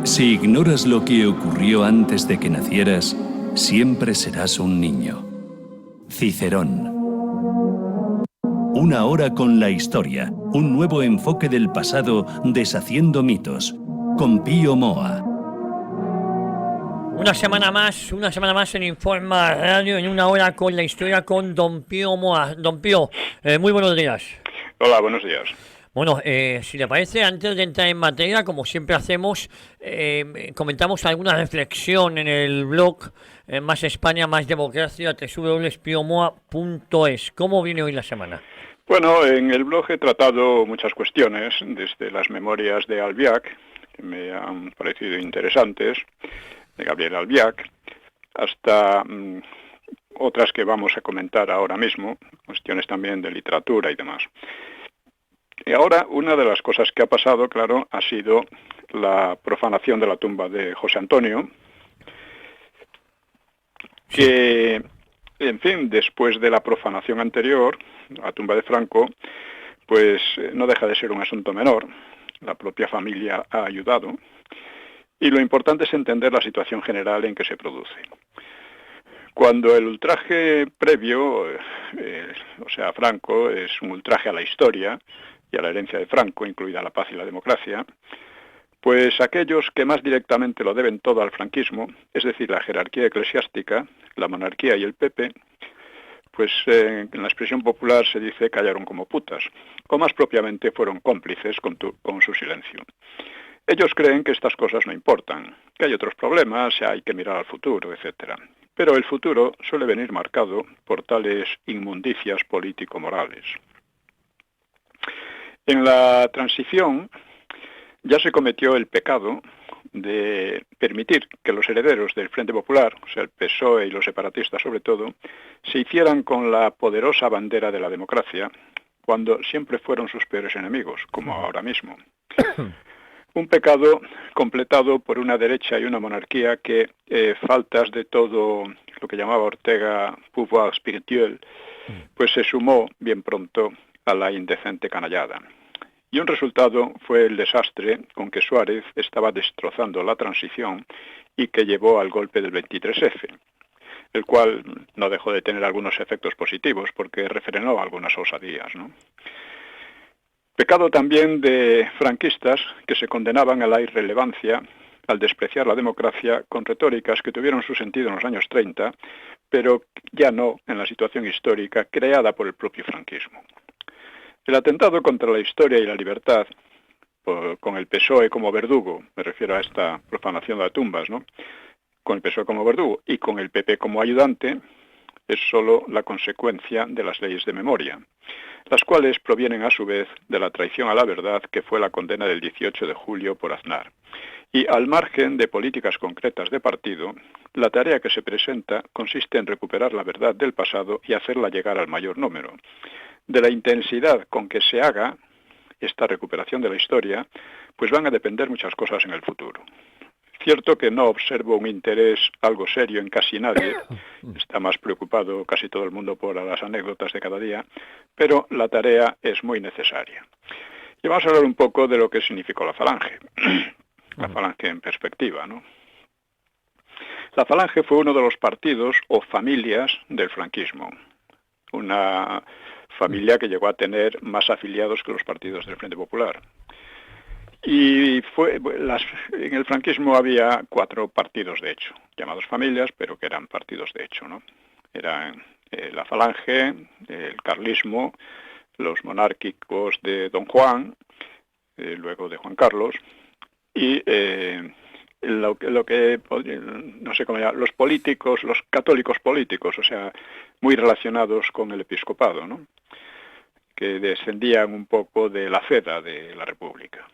Si ignoras lo que ocurrió antes de que nacieras, siempre serás un niño. Cicerón. Una hora con la historia, un nuevo enfoque del pasado deshaciendo mitos, con Pío Moa. Una semana más en Informa Radio, en una hora con la historia con Don Pío Moa. Don Pío, muy buenos días. Hola, buenos días. Bueno, si le parece, antes de entrar en materia, como siempre hacemos, comentamos alguna reflexión en el blog Más España, Más Democracia, www.piomoa.es. ¿Cómo viene hoy la semana? Bueno, en el blog he tratado muchas cuestiones, desde las memorias de Albiac, que me han parecido interesantes, de Gabriel Albiac, hasta otras que vamos a comentar ahora mismo, cuestiones también de literatura y demás. Y ahora, una de las cosas que ha pasado, claro, ha sido la profanación de la tumba de José Antonio, que, en fin, después de la profanación anterior, la tumba de Franco, pues no deja de ser un asunto menor. La propia familia ha ayudado. Y lo importante es entender la situación general en que se produce. Cuando el ultraje previo, o sea, Franco, es un ultraje a la historia y a la herencia de Franco, incluida la paz y la democracia, pues aquellos que más directamente lo deben todo al franquismo, es decir, la jerarquía eclesiástica, la monarquía y el PP, pues en la expresión popular se dice callaron como putas, o más propiamente fueron cómplices con su silencio. Ellos creen que estas cosas no importan, que hay otros problemas, hay que mirar al futuro, etc. Pero el futuro suele venir marcado por tales inmundicias político-morales. En la transición ya se cometió el pecado de permitir que los herederos del Frente Popular, o sea, el PSOE y los separatistas sobre todo, se hicieran con la poderosa bandera de la democracia, cuando siempre fueron sus peores enemigos, como ahora mismo. Un pecado completado por una derecha y una monarquía que, faltas de todo lo que llamaba Ortega pouvoir spirituel, pues se sumó bien pronto a la indecente canallada. Y un resultado fue el desastre con que Suárez estaba destrozando la transición y que llevó al golpe del 23F, el cual no dejó de tener algunos efectos positivos porque refrenó algunas osadías, ¿no? Pecado también de franquistas que se condenaban a la irrelevancia al despreciar la democracia con retóricas que tuvieron su sentido en los años 30, pero ya no en la situación histórica creada por el propio franquismo. El atentado contra la historia y la libertad, con el PSOE como verdugo, me refiero a esta profanación de tumbas, ¿no? Con el PSOE como verdugo y con el PP como ayudante, es solo la consecuencia de las leyes de memoria, las cuales provienen a su vez de la traición a la verdad que fue la condena del 18 de julio por Aznar. Y al margen de políticas concretas de partido, la tarea que se presenta consiste en recuperar la verdad del pasado y hacerla llegar al mayor número. De la intensidad con que se haga esta recuperación de la historia, pues van a depender muchas cosas en el futuro. Cierto que no observo un interés algo serio en casi nadie, está más preocupado casi todo el mundo por las anécdotas de cada día, pero la tarea es muy necesaria. Y vamos a hablar un poco de lo que significó la Falange, la Falange en perspectiva, ¿no? La Falange fue uno de los partidos o familias del franquismo, una familia que llegó a tener más afiliados que los partidos del Frente Popular. Y en el franquismo había 4 partidos de hecho, llamados familias, pero que eran partidos de hecho, ¿no? Eran la Falange, el carlismo, los monárquicos de Don Juan, luego de Juan Carlos, y lo que no sé cómo llamar, los políticos, los católicos políticos, o sea, muy relacionados con el episcopado, ¿no? Que descendían un poco de la ceda de la República.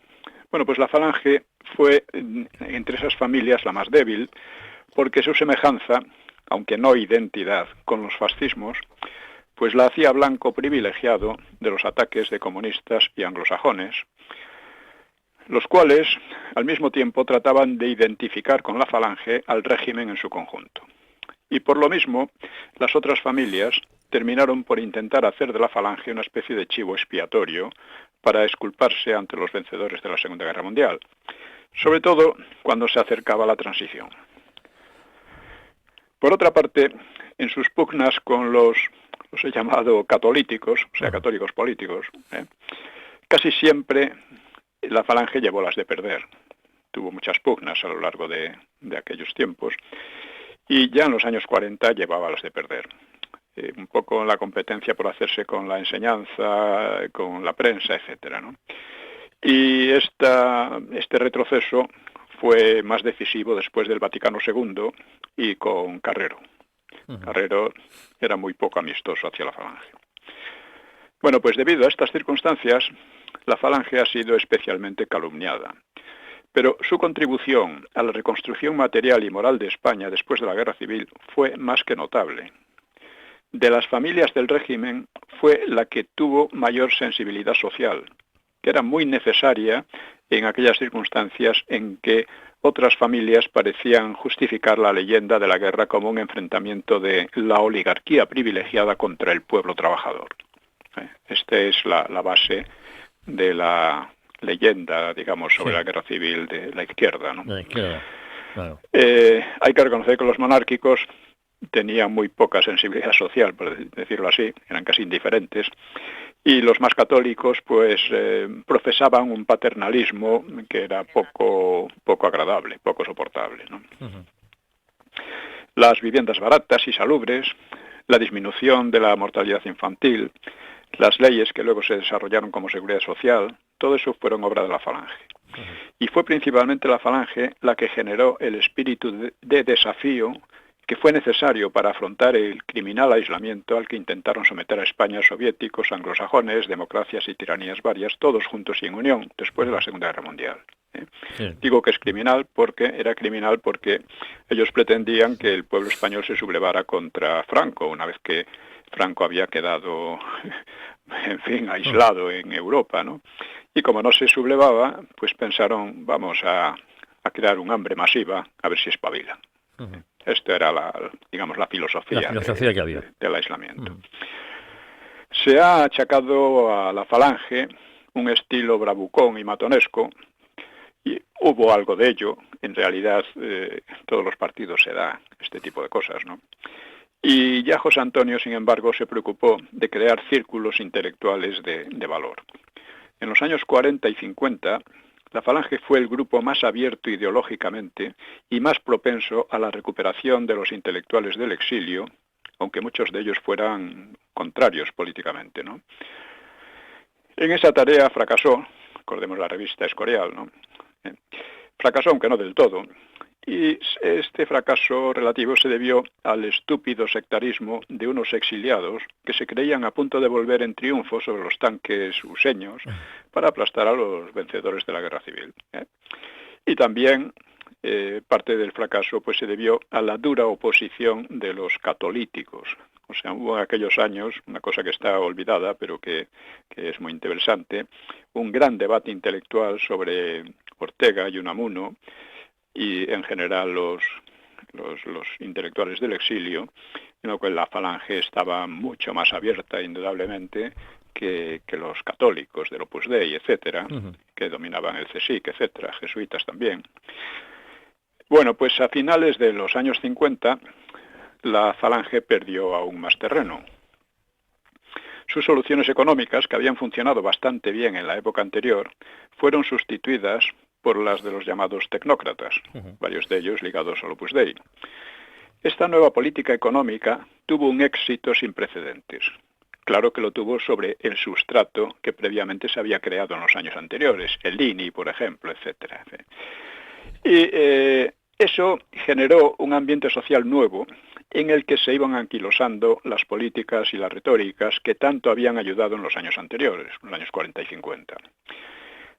Bueno, pues la Falange fue, entre esas familias, la más débil, porque su semejanza, aunque no identidad, con los fascismos, pues la hacía blanco privilegiado de los ataques de comunistas y anglosajones, los cuales, al mismo tiempo, trataban de identificar con la Falange al régimen en su conjunto. Y por lo mismo, las otras familias terminaron por intentar hacer de la Falange una especie de chivo expiatorio para exculparse ante los vencedores de la Segunda Guerra Mundial. sobre todo cuando se acercaba la transición. Por otra parte, en sus pugnas con los he llamado catolíticos, o sea, católicos políticos, casi siempre la Falange llevó las de perder. Tuvo muchas pugnas a lo largo de aquellos tiempos y ya en los años 40 llevaba las de perder. Un poco en la competencia por hacerse con la enseñanza, con la prensa, etcétera, ¿no? Y este retroceso fue más decisivo después del Vaticano II y con Carrero. Carrero era muy poco amistoso hacia la Falange. Bueno, pues debido a estas circunstancias, la Falange ha sido especialmente calumniada. Pero su contribución a la reconstrucción material y moral de España después de la Guerra Civil fue más que notable. De las familias del régimen fue la que tuvo mayor sensibilidad social, que era muy necesaria en aquellas circunstancias en que otras familias parecían justificar la leyenda de la guerra como un enfrentamiento de la oligarquía privilegiada contra el pueblo trabajador. Esta es la base de la leyenda, digamos, sobre la guerra civil de la izquierda, ¿no? La izquierda, claro. Hay que reconocer que los monárquicos tenían muy poca sensibilidad social, por decirlo así, eran casi indiferentes, y los más católicos pues profesaban un paternalismo que era poco agradable, poco soportable, ¿no? Las viviendas baratas y salubres, la disminución de la mortalidad infantil, las leyes que luego se desarrollaron como seguridad social, todo eso fueron obra de la Falange. Y fue principalmente la Falange la que generó el espíritu de desafío que fue necesario para afrontar el criminal aislamiento al que intentaron someter a España soviéticos, anglosajones, democracias y tiranías varias, todos juntos y en unión, después de la Segunda Guerra Mundial. Sí. Digo que es criminal porque era criminal porque ellos pretendían que el pueblo español se sublevara contra Franco, una vez que Franco había quedado, en fin, aislado en Europa, ¿no? Y como no se sublevaba, pues pensaron, vamos a crear un hambre masiva, a ver si espabilan. Esto era la filosofía que había del aislamiento. Se ha achacado a la Falange un estilo bravucón y matonesco, y hubo algo de ello. En realidad, todos los partidos se da este tipo de cosas, ¿no? Y ya José Antonio, sin embargo, se preocupó de crear círculos intelectuales de valor. En los años 40 y 50, la Falange fue el grupo más abierto ideológicamente y más propenso a la recuperación de los intelectuales del exilio, aunque muchos de ellos fueran contrarios políticamente, ¿no? En esa tarea fracasó, recordemos la revista Escorial, ¿no? Fracasó, aunque no del todo, y este fracaso relativo se debió al estúpido sectarismo de unos exiliados que se creían a punto de volver en triunfo sobre los tanques useños para aplastar a los vencedores de la guerra civil. Y también parte del fracaso pues se debió a la dura oposición de los catolíticos. O sea, hubo en aquellos años, una cosa que está olvidada, pero que es muy interesante, un gran debate intelectual sobre Ortega y Unamuno, y en general los intelectuales del exilio, en lo cual la Falange estaba mucho más abierta, indudablemente, que los católicos del Opus Dei, etcétera, que dominaban el CSIC, etcétera, jesuitas también. Bueno, pues a finales de los años 50, la Falange perdió aún más terreno. Sus soluciones económicas, que habían funcionado bastante bien en la época anterior, fueron sustituidas por las de los llamados tecnócratas, varios de ellos ligados al Opus Dei. Esta nueva política económica tuvo un éxito sin precedentes. Claro que lo tuvo sobre el sustrato que previamente se había creado en los años anteriores, el INI, por ejemplo, etcétera. Y eso generó un ambiente social nuevo en el que se iban anquilosando las políticas y las retóricas que tanto habían ayudado en los años anteriores, en los años 40 y 50.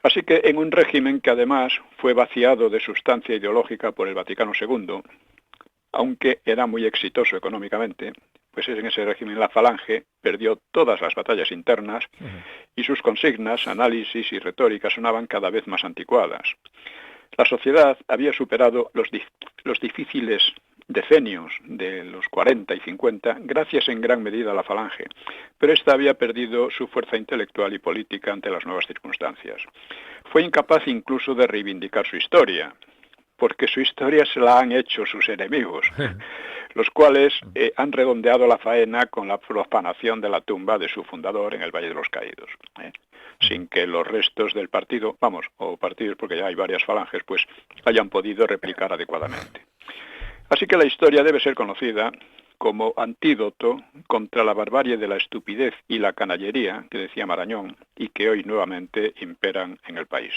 Así que en un régimen que además fue vaciado de sustancia ideológica por el Vaticano II, aunque era muy exitoso económicamente, pues en ese régimen la Falange perdió todas las batallas internas y sus consignas, análisis y retórica sonaban cada vez más anticuadas. La sociedad había superado los difíciles decenios de los 40 y 50, gracias en gran medida a la Falange, pero ésta había perdido su fuerza intelectual y política ante las nuevas circunstancias. Fue incapaz incluso de reivindicar su historia, porque su historia se la han hecho sus enemigos, los cuales han redondeado la faena con la profanación de la tumba de su fundador en el Valle de los Caídos, sin que los restos del partido, o partidos porque ya hay varias falanges, pues hayan podido replicar adecuadamente. Así que la historia debe ser conocida como antídoto contra la barbarie de la estupidez y la canallería, que decía Marañón, y que hoy nuevamente imperan en el país.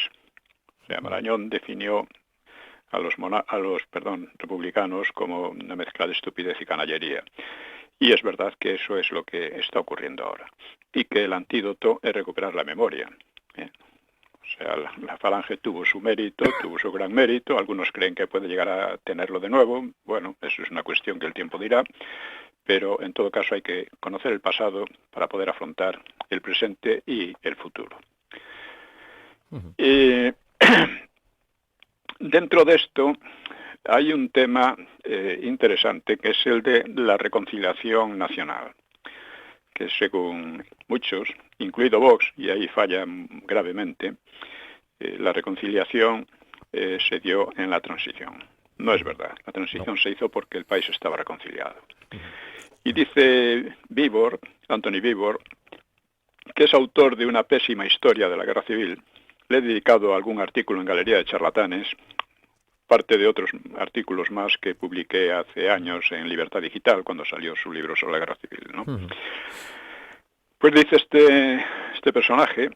O sea, Marañón definió a los republicanos como una mezcla de estupidez y canallería. Y es verdad que eso es lo que está ocurriendo ahora. Y que el antídoto es recuperar la memoria. O sea, la Falange tuvo su mérito, tuvo su gran mérito. Algunos creen que puede llegar a tenerlo de nuevo. Bueno, eso es una cuestión que el tiempo dirá. Pero en todo caso hay que conocer el pasado para poder afrontar el presente y el futuro. Dentro de esto hay un tema interesante, que es el de la reconciliación nacional, que según muchos, incluido Vox, y ahí falla gravemente, la reconciliación se dio en la transición. No es verdad, la transición se hizo porque el país estaba reconciliado. Y dice Anthony Beevor, que es autor de una pésima historia de la Guerra Civil. Le he dedicado algún artículo en Galería de Charlatanes, parte de otros artículos más que publiqué hace años en Libertad Digital, cuando salió su libro sobre la Guerra Civil, ¿no? Pues dice este personaje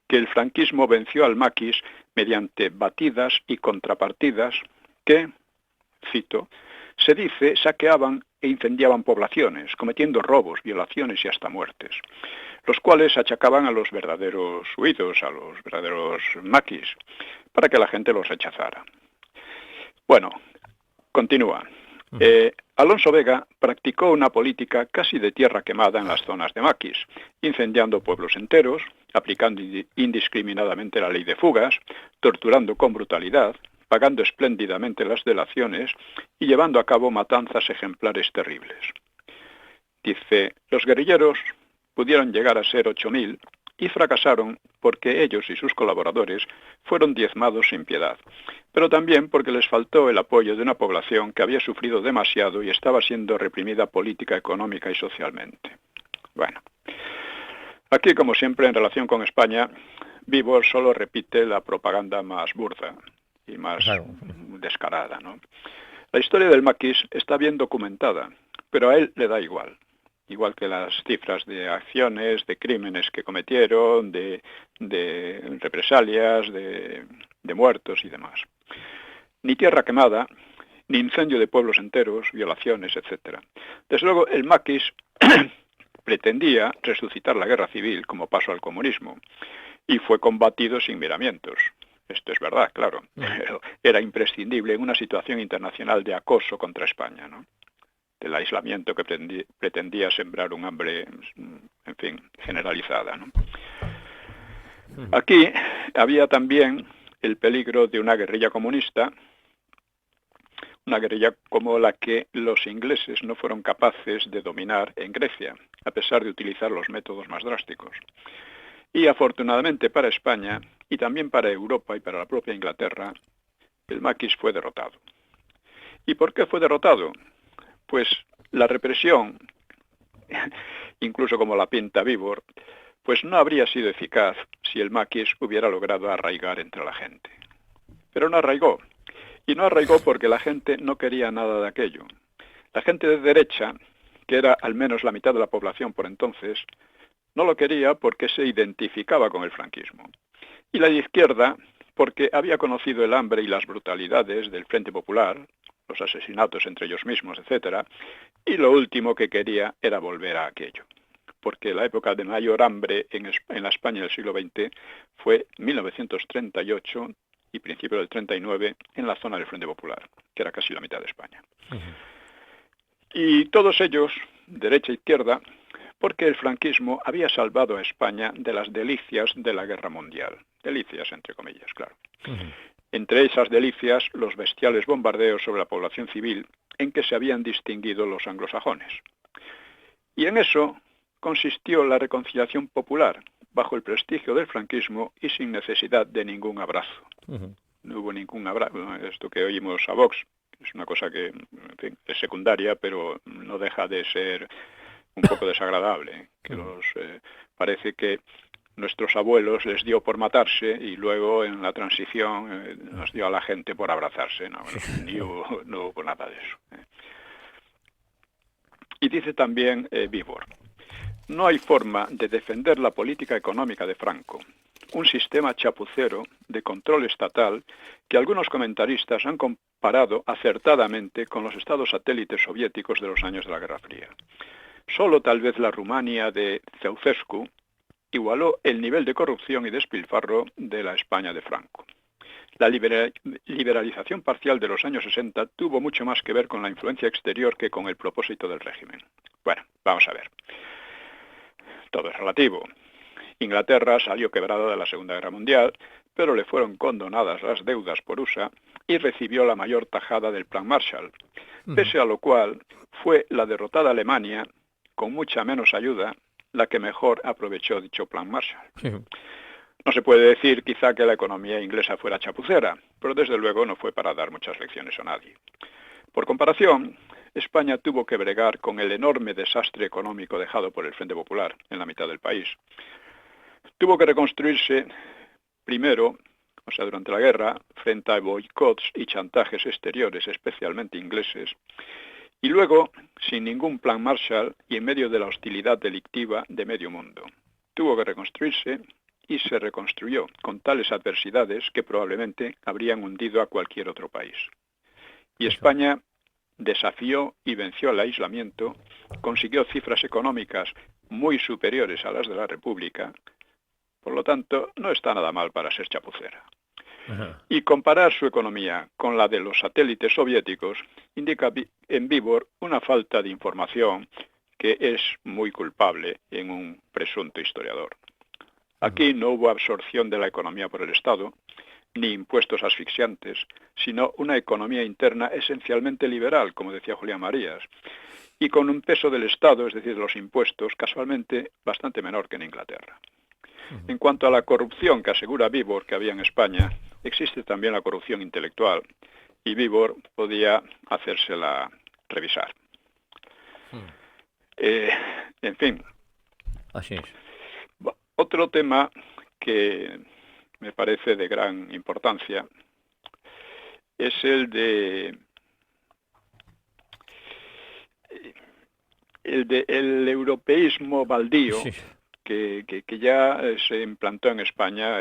que el franquismo venció al maquis mediante batidas y contrapartidas que, cito, se dice, saqueaban e incendiaban poblaciones, cometiendo robos, violaciones y hasta muertes, los cuales achacaban a los verdaderos huidos, a los verdaderos maquis, para que la gente los rechazara. Bueno, continúa. Alonso Vega practicó una política casi de tierra quemada en las zonas de maquis, incendiando pueblos enteros, aplicando indiscriminadamente la ley de fugas, torturando con brutalidad, pagando espléndidamente las delaciones y llevando a cabo matanzas ejemplares terribles. Dice, los guerrilleros pudieron llegar a ser 8.000 y fracasaron porque ellos y sus colaboradores fueron diezmados sin piedad, pero también porque les faltó el apoyo de una población que había sufrido demasiado y estaba siendo reprimida política, económica y socialmente. Bueno, aquí como siempre en relación con España, Beevor solo repite la propaganda más burda y más descarada, ¿no? La historia del maquis está bien documentada, pero a él le da igual que las cifras de acciones, de crímenes que cometieron, de represalias, de muertos y demás. Ni tierra quemada, ni incendio de pueblos enteros, violaciones, etc. Desde luego, el maquis pretendía resucitar la guerra civil como paso al comunismo y fue combatido sin miramientos. Esto es verdad, claro, pero era imprescindible en una situación internacional de acoso contra España, ¿no? Del aislamiento que pretendía sembrar un hambre, en fin, generalizada, ¿no? Aquí había también el peligro de una guerrilla comunista, una guerrilla como la que los ingleses no fueron capaces de dominar en Grecia, a pesar de utilizar los métodos más drásticos. Y afortunadamente para España, y también para Europa y para la propia Inglaterra, el maquis fue derrotado. ¿Y por qué fue derrotado? Pues la represión, incluso como la pinta Beevor, pues no habría sido eficaz si el maquis hubiera logrado arraigar entre la gente. Pero no arraigó. Y no arraigó porque la gente no quería nada de aquello. La gente de derecha, que era al menos la mitad de la población por entonces, no lo quería porque se identificaba con el franquismo. Y la de izquierda, porque había conocido el hambre y las brutalidades del Frente Popular, los asesinatos entre ellos mismos, etc. Y lo último que quería era volver a aquello. Porque la época de mayor hambre en la España del siglo XX fue 1938 y principio del 39 en la zona del Frente Popular, que era casi la mitad de España. Y todos ellos, derecha e izquierda, porque el franquismo había salvado a España de las delicias de la guerra mundial. Delicias, entre comillas, claro. Entre esas delicias, los bestiales bombardeos sobre la población civil en que se habían distinguido los anglosajones. Y en eso consistió la reconciliación popular, bajo el prestigio del franquismo y sin necesidad de ningún abrazo. No hubo ningún abrazo. Esto que oímos a Vox es una cosa que, en fin, es secundaria, pero no deja de ser un poco desagradable. Que parece que nuestros abuelos les dio por matarse y luego en la transición nos dio a la gente por abrazarse. No, no hubo nada de eso. Y dice también Víbor: no hay forma de defender la política económica de Franco, un sistema chapucero de control estatal que algunos comentaristas han comparado acertadamente con los estados satélites soviéticos de los años de la Guerra Fría. Solo tal vez la Rumania de Ceausescu igualó el nivel de corrupción y despilfarro de la España de Franco. La liberalización parcial de los años 60 tuvo mucho más que ver con la influencia exterior que con el propósito del régimen. Bueno, vamos a ver. Todo es relativo. Inglaterra salió quebrada de la Segunda Guerra Mundial, pero le fueron condonadas las deudas por USA y recibió la mayor tajada del Plan Marshall, pese a lo cual fue la derrotada Alemania, con mucha menos ayuda, la que mejor aprovechó dicho Plan Marshall. No se puede decir quizá que la economía inglesa fuera chapucera, pero desde luego no fue para dar muchas lecciones a nadie. Por comparación, España tuvo que bregar con el enorme desastre económico dejado por el Frente Popular en la mitad del país. Tuvo que reconstruirse primero, durante la guerra, frente a boicots y chantajes exteriores, especialmente ingleses, y luego sin ningún plan Marshall y en medio de la hostilidad delictiva de medio mundo. Tuvo que reconstruirse y se reconstruyó con tales adversidades que probablemente habrían hundido a cualquier otro país. Y España desafió y venció al aislamiento, consiguió cifras económicas muy superiores a las de la República, por lo tanto no está nada mal para ser chapucera. Y comparar su economía con la de los satélites soviéticos indica en Víbor una falta de información que es muy culpable en un presunto historiador. Aquí no hubo absorción de la economía por el Estado, ni impuestos asfixiantes, sino una economía interna esencialmente liberal, como decía Julián Marías, y con un peso del Estado, es decir, de los impuestos, casualmente bastante menor que en Inglaterra. En cuanto a la corrupción que asegura Víbor que había en España, existe también la corrupción intelectual, y Víbor podía hacérsela revisar. En fin. Así es. Otro tema que me parece de gran importancia es el el europeísmo baldío, sí, que ya se implantó en España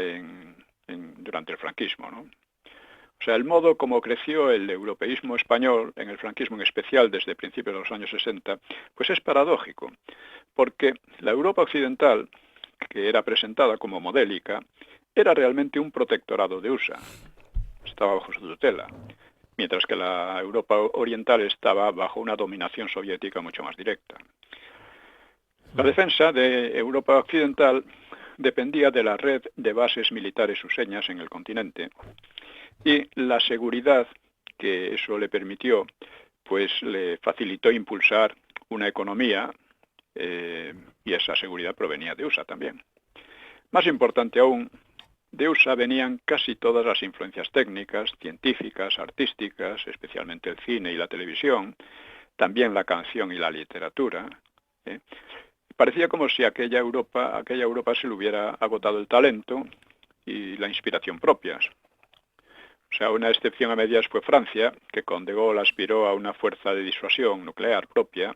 durante el franquismo, ¿no? O sea, el modo como creció el europeísmo español, en el franquismo en especial desde principios de los años 60, pues es paradójico, porque la Europa occidental, que era presentada como modélica, era realmente un protectorado de USA, estaba bajo su tutela, mientras que la Europa oriental estaba bajo una dominación soviética mucho más directa. La defensa de Europa occidental dependía de la red de bases militares useñas en el continente, y la seguridad que eso le permitió, pues le facilitó impulsar una economía, y esa seguridad provenía de USA también. Más importante aún, de USA venían casi todas las influencias técnicas, científicas, artísticas, especialmente el cine y la televisión, también la canción y la literatura. Parecía como si aquella Europa se le hubiera agotado el talento y la inspiración propias. O sea, una excepción a medias fue Francia, que con De Gaulle aspiró a una fuerza de disuasión nuclear propia,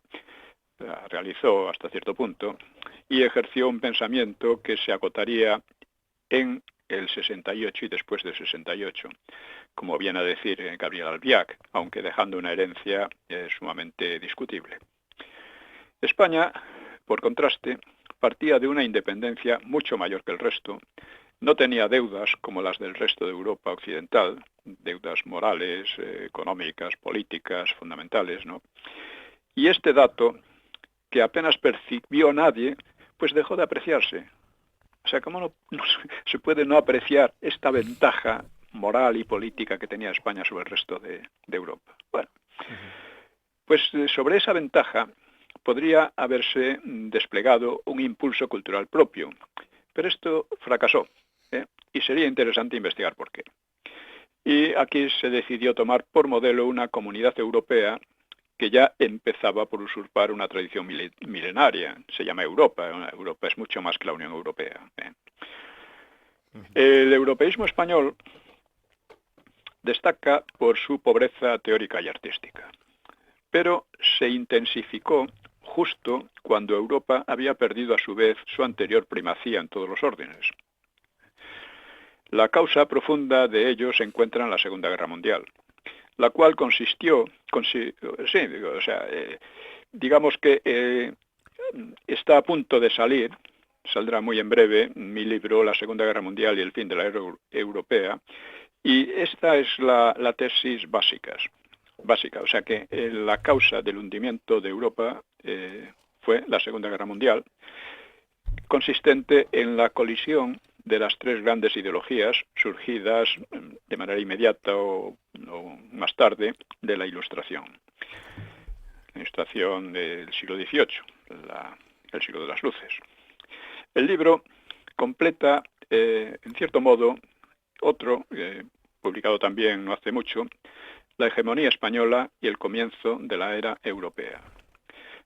la realizó hasta cierto punto, y ejerció un pensamiento que se agotaría en el 68 y después del 68, como viene a decir Gabriel Albiac, aunque dejando una herencia sumamente discutible. España, por contraste, partía de una independencia mucho mayor que el resto, no tenía deudas como las del resto de Europa occidental, deudas morales, económicas, políticas, fundamentales, ¿no? Y este dato, que apenas percibió nadie, pues dejó de apreciarse. O sea, ¿cómo no se puede no apreciar esta ventaja moral y política que tenía España sobre el resto de Europa. Bueno, pues sobre esa ventaja podría haberse desplegado un impulso cultural propio, pero esto fracasó, y sería interesante investigar por qué. Y aquí se decidió tomar por modelo una comunidad europea que ya empezaba por usurpar una tradición milenaria. Se llama Europa. Europa es mucho más que la Unión Europea. El europeísmo español destaca por su pobreza teórica y artística, pero se intensificó justo cuando Europa había perdido a su vez su anterior primacía en todos los órdenes. La causa profunda de ello se encuentra en la Segunda Guerra Mundial, la cual digamos que está a punto de salir, saldrá muy en breve, mi libro La Segunda Guerra Mundial y el fin de la era europea, y esta es la tesis básica, o sea que la causa del hundimiento de Europa fue la Segunda Guerra Mundial, consistente en la colisión de las tres grandes ideologías surgidas de manera inmediata o más tarde de la Ilustración. La Ilustración del siglo XVIII, el siglo de las luces. El libro completa, en cierto modo, otro, publicado también no hace mucho, La hegemonía española y el comienzo de la era europea.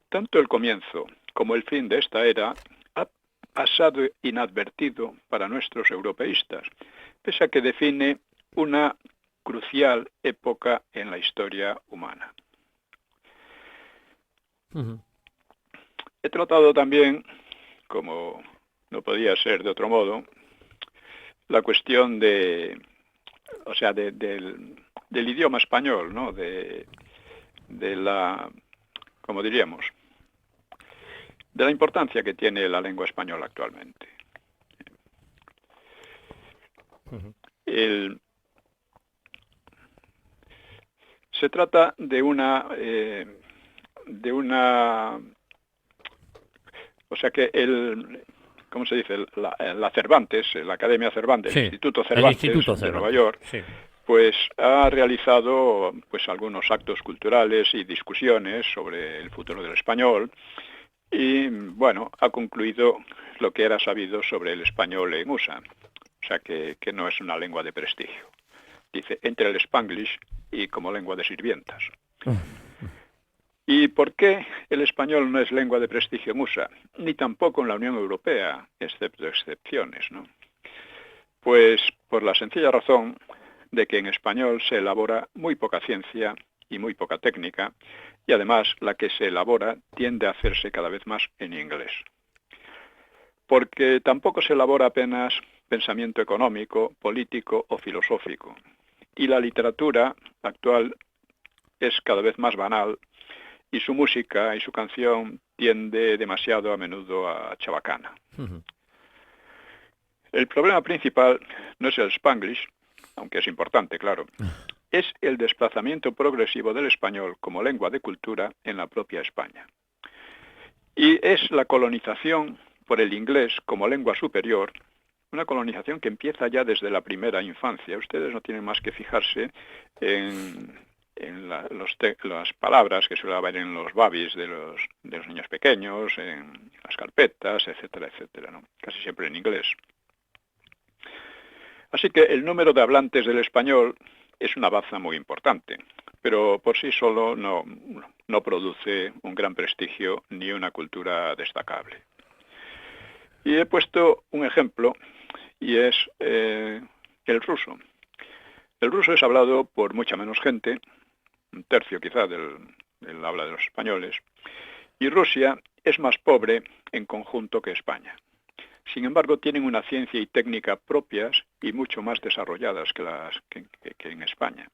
Tanto el comienzo como el fin de esta era ha pasado inadvertido para nuestros europeístas, pese a que define una crucial época en la historia humana. He tratado también, como no podía ser de otro modo, la cuestión del idioma español, ¿no? de la, como diríamos, de la importancia que tiene la lengua española actualmente. Se trata de una, o sea que ¿cómo se dice? La Cervantes, la Academia Cervantes, sí, el Instituto Cervantes de Nueva York, sí, pues ha realizado pues algunos actos culturales y discusiones sobre el futuro del español y, bueno, ha concluido lo que era sabido sobre el español en USA, o sea que no es una lengua de prestigio. Dice, entre el Spanglish y como lengua de sirvientas. ¿Y por qué el español no es lengua de prestigio en USA? Ni tampoco en la Unión Europea, excepto excepciones, ¿no? Pues por la sencilla razón de que en español se elabora muy poca ciencia y muy poca técnica, y además la que se elabora tiende a hacerse cada vez más en inglés. Porque tampoco se elabora apenas pensamiento económico, político o filosófico. Y la literatura actual es cada vez más banal, y su música y su canción tiende demasiado a menudo a chabacana. El problema principal no es el Spanglish, aunque es importante, claro, es el desplazamiento progresivo del español como lengua de cultura en la propia España. Y es la colonización por el inglés como lengua superior, una colonización que empieza ya desde la primera infancia. Ustedes no tienen más que fijarse en las palabras que suele haber en los babis de los niños pequeños, en las carpetas, etcétera, etcétera, ¿no? Casi siempre en inglés. Así que el número de hablantes del español es una baza muy importante, pero por sí solo no produce un gran prestigio ni una cultura destacable. Y he puesto un ejemplo, y es el ruso. El ruso es hablado por mucha menos gente, un tercio quizá del habla de los españoles, y Rusia es más pobre en conjunto que España. Sin embargo, tienen una ciencia y técnica propias y mucho más desarrolladas que en España.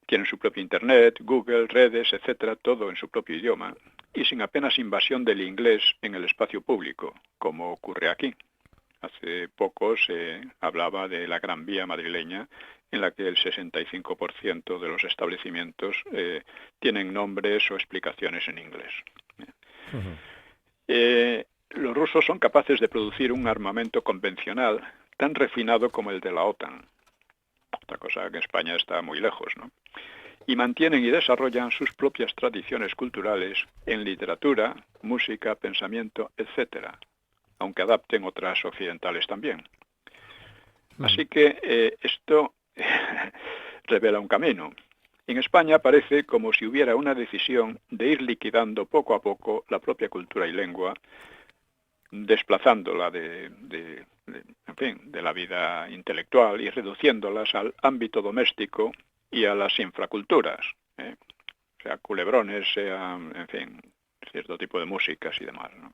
Tienen su propio Internet, Google, redes, etcétera, todo en su propio idioma, y sin apenas invasión del inglés en el espacio público, como ocurre aquí. Hace poco se hablaba de la Gran Vía madrileña, en la que el 65% de los establecimientos tienen nombres o explicaciones en inglés. Los rusos son capaces de producir un armamento convencional tan refinado como el de la OTAN. Otra cosa que en España está muy lejos, ¿no? Y mantienen y desarrollan sus propias tradiciones culturales en literatura, música, pensamiento, etcétera, aunque adapten otras occidentales también. Así que esto revela un camino. En España parece como si hubiera una decisión de ir liquidando poco a poco la propia cultura y lengua, desplazándola de la vida intelectual y reduciéndolas al ámbito doméstico y a las infraculturas, sea culebrones, sea, en fin, cierto tipo de músicas y demás, ¿no?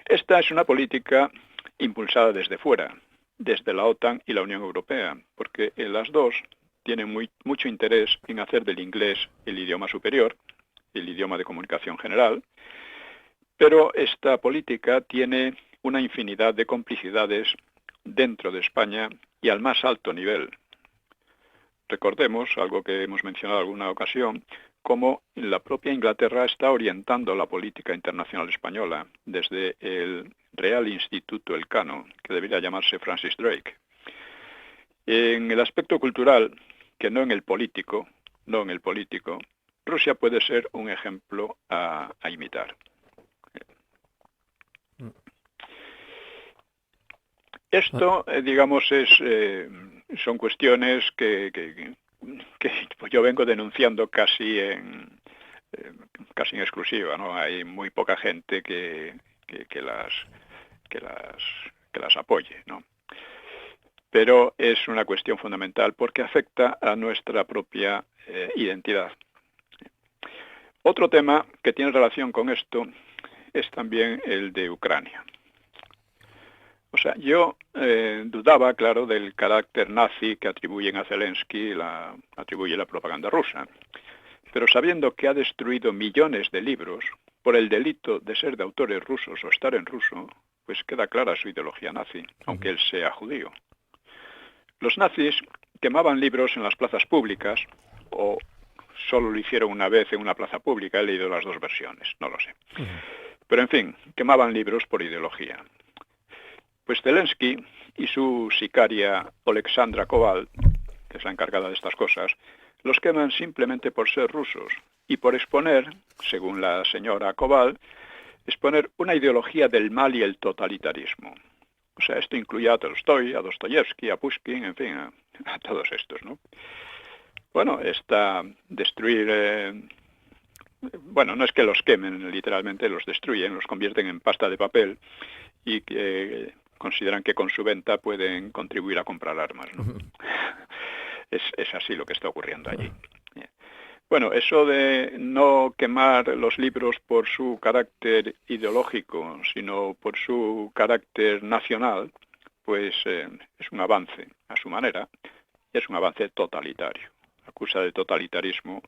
Esta es una política impulsada desde fuera, desde la OTAN y la Unión Europea, porque las dos tienen mucho interés en hacer del inglés el idioma superior, el idioma de comunicación general, pero esta política tiene una infinidad de complicidades dentro de España y al más alto nivel. Recordemos, algo que hemos mencionado en alguna ocasión, cómo la propia Inglaterra está orientando la política internacional española desde el Real Instituto Elcano, que debería llamarse Francis Drake. En el aspecto cultural, que no en el político, Rusia puede ser un ejemplo a imitar. Esto, digamos, son cuestiones que pues yo vengo denunciando casi en exclusiva, ¿no? Hay muy poca gente que las apoye, ¿no? Pero es una cuestión fundamental porque afecta a nuestra propia identidad. Otro tema que tiene relación con esto es también el de Ucrania. O sea, yo dudaba, claro, del carácter nazi que atribuyen a Zelensky, atribuye la propaganda rusa. Pero sabiendo que ha destruido millones de libros por el delito de ser de autores rusos o estar en ruso, pues queda clara su ideología nazi, aunque él sea judío. Los nazis quemaban libros en las plazas públicas, o solo lo hicieron una vez en una plaza pública, he leído las dos versiones, no lo sé. Pero en fin, quemaban libros por ideología. Pues Zelensky y su sicaria Oleksandra Koval, que es la encargada de estas cosas, los queman simplemente por ser rusos y por exponer, según la señora Koval, exponer una ideología del mal y el totalitarismo. O sea, esto incluye a Tolstoy, a Dostoyevsky, a Pushkin, en fin, a todos estos, ¿no? Bueno, destruir... bueno, no es que los quemen, literalmente los destruyen, los convierten en pasta de papel y que consideran que con su venta pueden contribuir a comprar armas, ¿no? Es así lo que está ocurriendo allí. Bueno, eso de no quemar los libros por su carácter ideológico, sino por su carácter nacional, pues es un avance a su manera, es un avance totalitario. Acusa de totalitarismo,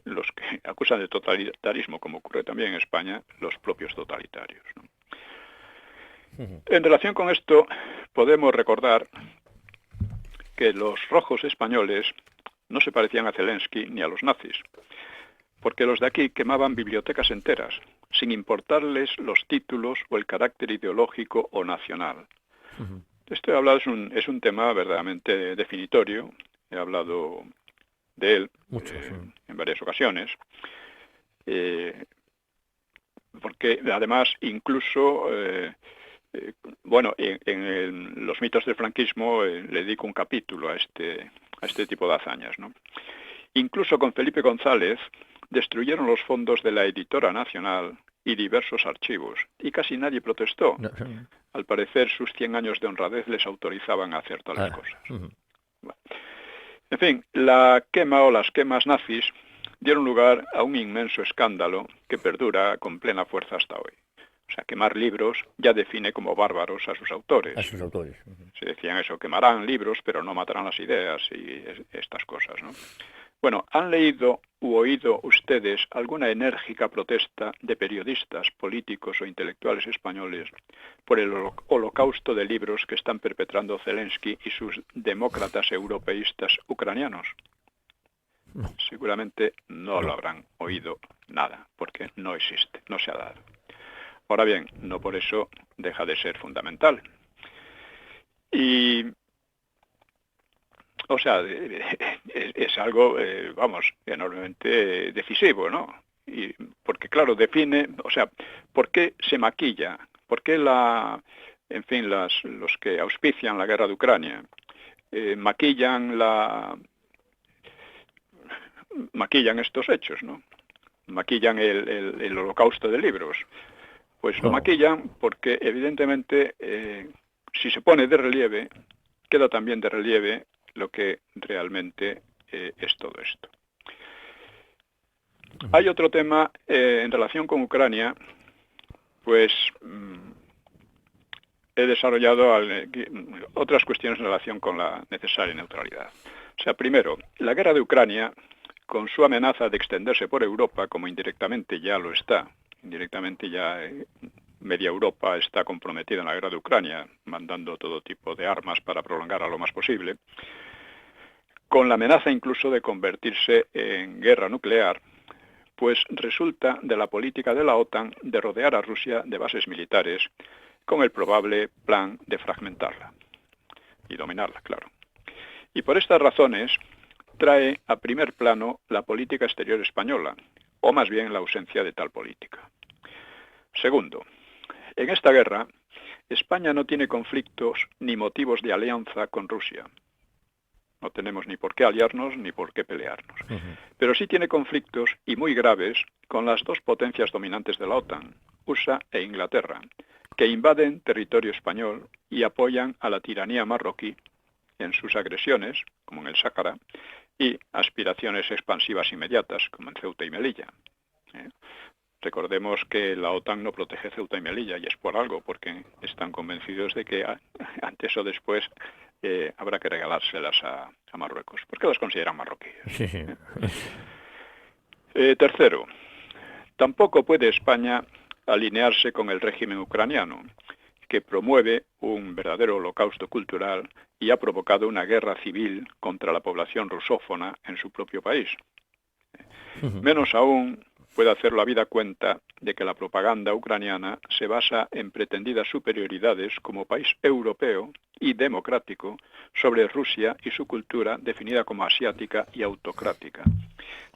los que acusan de totalitarismo, como ocurre también en España, los propios totalitarios, ¿no? En relación con esto, podemos recordar que los rojos españoles no se parecían a Zelensky ni a los nazis, porque los de aquí quemaban bibliotecas enteras, sin importarles los títulos o el carácter ideológico o nacional. Esto he hablado, es un tema verdaderamente definitorio, he hablado de él en varias ocasiones, porque además incluso... bueno, en los mitos del franquismo le dedico un capítulo a este tipo de hazañas, ¿no? Incluso con Felipe González destruyeron los fondos de la Editora Nacional y diversos archivos, y casi nadie protestó. Al parecer, sus 100 años de honradez les autorizaban a hacer tales cosas. Bueno. En fin, la quema o las quemas nazis dieron lugar a un inmenso escándalo que perdura con plena fuerza hasta hoy. O sea, quemar libros ya define como bárbaros a sus autores. Se decían eso, quemarán libros, pero no matarán las ideas y estas cosas, ¿no? Bueno, ¿han leído u oído ustedes alguna enérgica protesta de periodistas, políticos o intelectuales españoles por el holocausto de libros que están perpetrando Zelensky y sus demócratas europeístas ucranianos? No. Seguramente no lo habrán oído nada, porque no existe, no se ha dado. Ahora bien, no por eso deja de ser fundamental. Y O sea, es algo, vamos, enormemente decisivo, ¿no? Y porque, claro, define, o sea, ¿por qué se maquilla? ¿Por qué en fin, los que auspician la guerra de Ucrania maquillan estos hechos, ¿no? Maquillan el holocausto de libros. Pues lo maquillan porque, evidentemente, si se pone de relieve, queda también de relieve lo que realmente es todo esto. Hay otro tema en relación con Ucrania, pues he desarrollado otras cuestiones en relación con la necesaria neutralidad. O sea, primero, la guerra de Ucrania, con su amenaza de extenderse por Europa, como indirectamente ya lo está, indirectamente ya media Europa está comprometida en la guerra de Ucrania, mandando todo tipo de armas para prolongarla lo más posible, con la amenaza incluso de convertirse en guerra nuclear, pues resulta de la política de la OTAN de rodear a Rusia de bases militares con el probable plan de fragmentarla y dominarla, claro. Y por estas razones trae a primer plano la política exterior española, o más bien la ausencia de tal política. Segundo, en esta guerra, España no tiene conflictos ni motivos de alianza con Rusia. No tenemos ni por qué aliarnos ni por qué pelearnos. Pero sí tiene conflictos, y muy graves, con las dos potencias dominantes de la OTAN, USA e Inglaterra, que invaden territorio español y apoyan a la tiranía marroquí en sus agresiones, como en el Sáhara, y aspiraciones expansivas inmediatas, como en Ceuta y Melilla. Recordemos que la OTAN no protege Ceuta y Melilla, y es por algo, porque están convencidos de que antes o después habrá que regalárselas a Marruecos, porque las consideran marroquíes. Sí, sí. Tercero, tampoco puede España alinearse con el régimen ucraniano, que promueve un verdadero holocausto cultural y ha provocado una guerra civil contra la población rusófona en su propio país. Menos aún puede hacerlo habida cuenta de que la propaganda ucraniana se basa en pretendidas superioridades como país europeo y democrático sobre Rusia y su cultura definida como asiática y autocrática.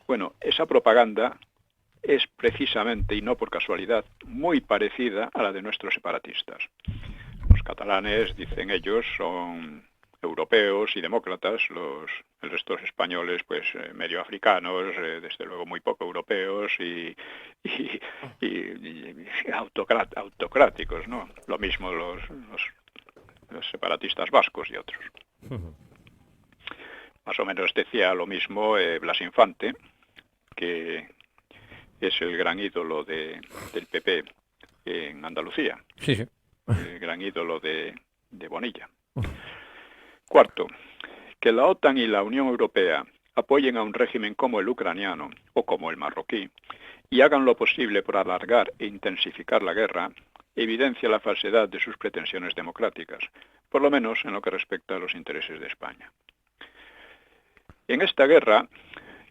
Bueno, esa propaganda es precisamente, y no por casualidad, muy parecida a la de nuestros separatistas. Los catalanes, dicen ellos, son europeos y demócratas, el resto de los españoles, pues medio africanos, desde luego muy poco europeos y autocráticos, ¿no? Lo mismo los separatistas vascos y otros. Más o menos decía lo mismo Blas Infante, que es el gran ídolo del PP en Andalucía. Sí, sí. El gran ídolo de Bonilla. Cuarto, que la OTAN y la Unión Europea apoyen a un régimen como el ucraniano o como el marroquí y hagan lo posible por alargar e intensificar la guerra, evidencia la falsedad de sus pretensiones democráticas, por lo menos en lo que respecta a los intereses de España. En esta guerra,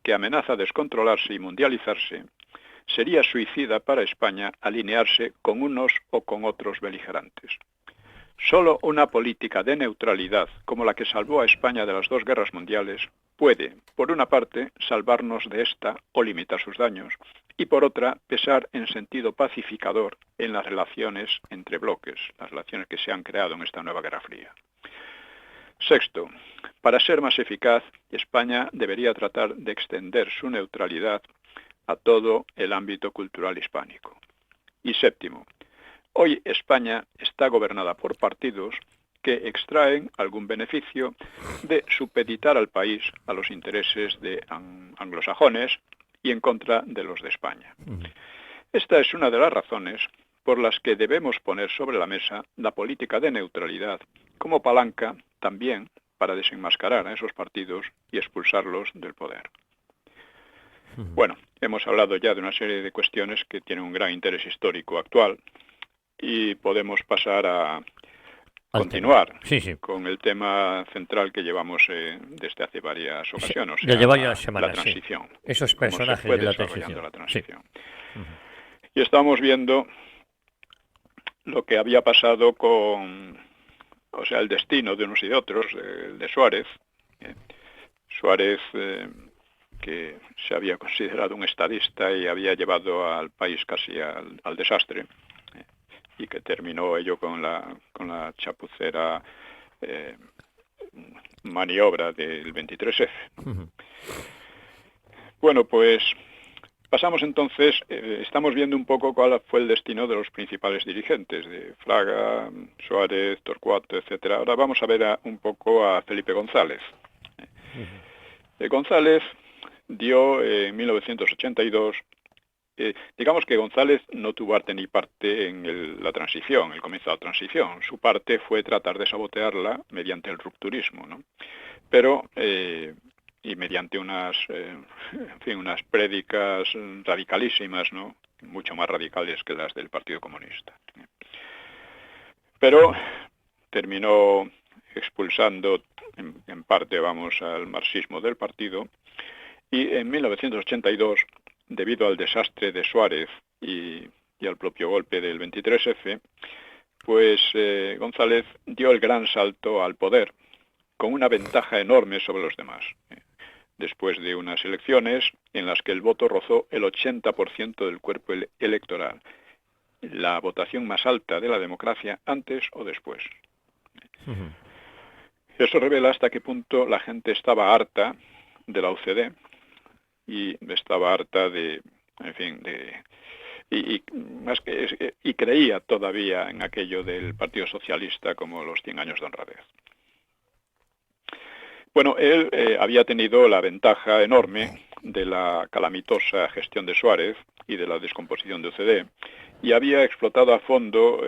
que amenaza descontrolarse y mundializarse, sería suicida para España alinearse con unos o con otros beligerantes. Solo una política de neutralidad como la que salvó a España de las dos guerras mundiales puede, por una parte, salvarnos de esta o limitar sus daños, y por otra, pesar en sentido pacificador en las relaciones entre bloques, las relaciones que se han creado en esta nueva Guerra Fría. Sexto, para ser más eficaz, España debería tratar de extender su neutralidad a todo el ámbito cultural hispánico. Y séptimo, hoy España está gobernada por partidos que extraen algún beneficio de supeditar al país a los intereses de anglosajones y en contra de los de España. Esta es una de las razones por las que debemos poner sobre la mesa la política de neutralidad como palanca también para desenmascarar a esos partidos y expulsarlos del poder. Bueno, hemos hablado ya de una serie de cuestiones que tienen un gran interés histórico actual y podemos pasar a continuar con el tema central que llevamos desde hace varias ocasiones, desde varias semanas, la transición. Sí. Esos personajes de la transición. Sí. Y estamos viendo lo que había pasado con, o sea, el destino de unos y de otros, de Suárez, Suárez, que se había considerado un estadista y había llevado al país casi al desastre, y que terminó ello con la chapucera maniobra del 23F. Bueno, pues pasamos entonces, estamos viendo un poco cuál fue el destino de los principales dirigentes, de Fraga, Suárez, Torcuato, etcétera. Ahora vamos a ver un poco a Felipe González. González dio en 1982, digamos que González no tuvo arte ni parte en la transición, el comienzo de la transición. Su parte fue tratar de sabotearla mediante el rupturismo, ¿no? Pero y mediante unas prédicas radicalísimas, ¿no? Mucho más radicales que las del Partido Comunista. Pero terminó expulsando en parte, al marxismo del partido, y en 1982, debido al desastre de Suárez y al propio golpe del 23F, pues González dio el gran salto al poder, con una ventaja enorme sobre los demás, después de unas elecciones en las que el voto rozó el 80% del cuerpo electoral, la votación más alta de la democracia antes o después. Eso revela hasta qué punto la gente estaba harta de la UCD y estaba harta y creía todavía en aquello del Partido Socialista como los 100 años de honradez. Bueno, él había tenido la ventaja enorme de la calamitosa gestión de Suárez y de la descomposición de UCD, y había explotado a fondo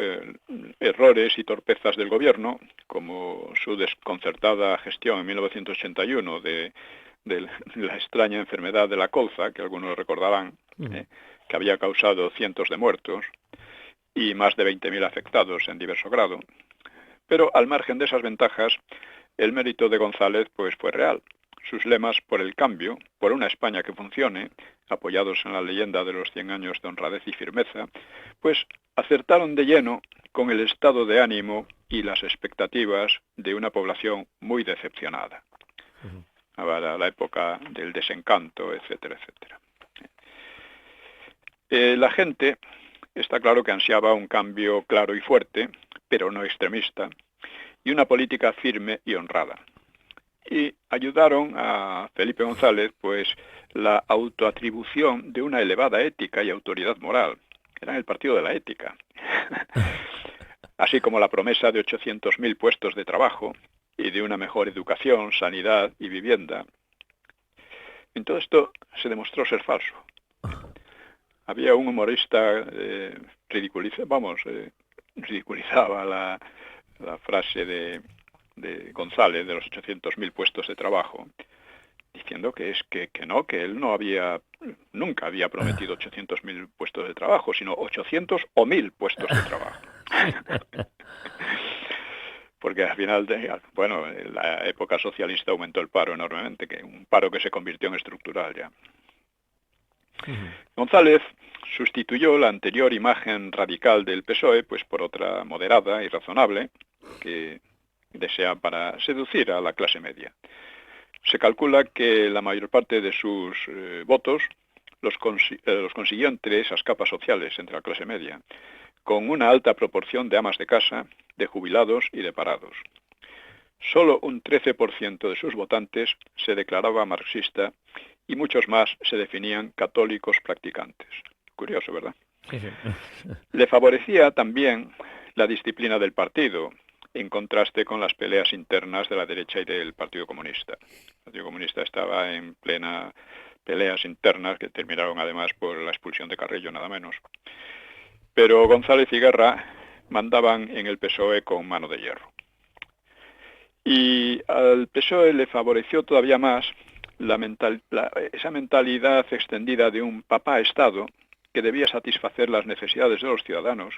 errores y torpezas del gobierno, como su desconcertada gestión en 1981 de la extraña enfermedad de la colza, que algunos recordarán, que había causado cientos de muertos y más de 20.000 afectados en diverso grado. Pero al margen de esas ventajas, el mérito de González pues fue real. Sus lemas por el cambio, por una España que funcione, apoyados en la leyenda de los 100 años de honradez y firmeza, pues acertaron de lleno con el estado de ánimo y las expectativas de una población muy decepcionada. Ahora la época del desencanto, etcétera, etcétera. La gente está claro que ansiaba un cambio claro y fuerte, pero no extremista, y una política firme y honrada. Y ayudaron a Felipe González, pues, la autoatribución de una elevada ética y autoridad moral. Eran el partido de la ética. Así como la promesa de 800.000 puestos de trabajo y de una mejor educación, sanidad y vivienda. En todo esto se demostró ser falso. Había un humorista ridiculizaba la frase de González de los 800.000 puestos de trabajo, diciendo que él nunca había prometido 800.000 puestos de trabajo, sino 800 o 1.000 puestos de trabajo. Porque al final, en la época socialista aumentó el paro enormemente, un paro que se convirtió en estructural ya. González sustituyó la anterior imagen radical del PSOE pues por otra moderada y razonable que desea para seducir a la clase media. Se calcula que la mayor parte de sus votos los consiguió entre esas capas sociales, entre la clase media, con una alta proporción de amas de casa, de jubilados y de parados. Solo un 13% de sus votantes se declaraba marxista y muchos más se definían católicos practicantes. Curioso, ¿verdad? Sí. Le favorecía también la disciplina del partido, en contraste con las peleas internas de la derecha y del Partido Comunista. El Partido Comunista estaba en plena peleas internas que terminaron además por la expulsión de Carrillo, nada menos. Pero González y Guerra mandaban en el PSOE con mano de hierro. Y al PSOE le favoreció todavía más esa mentalidad extendida de un papá-estado que debía satisfacer las necesidades de los ciudadanos,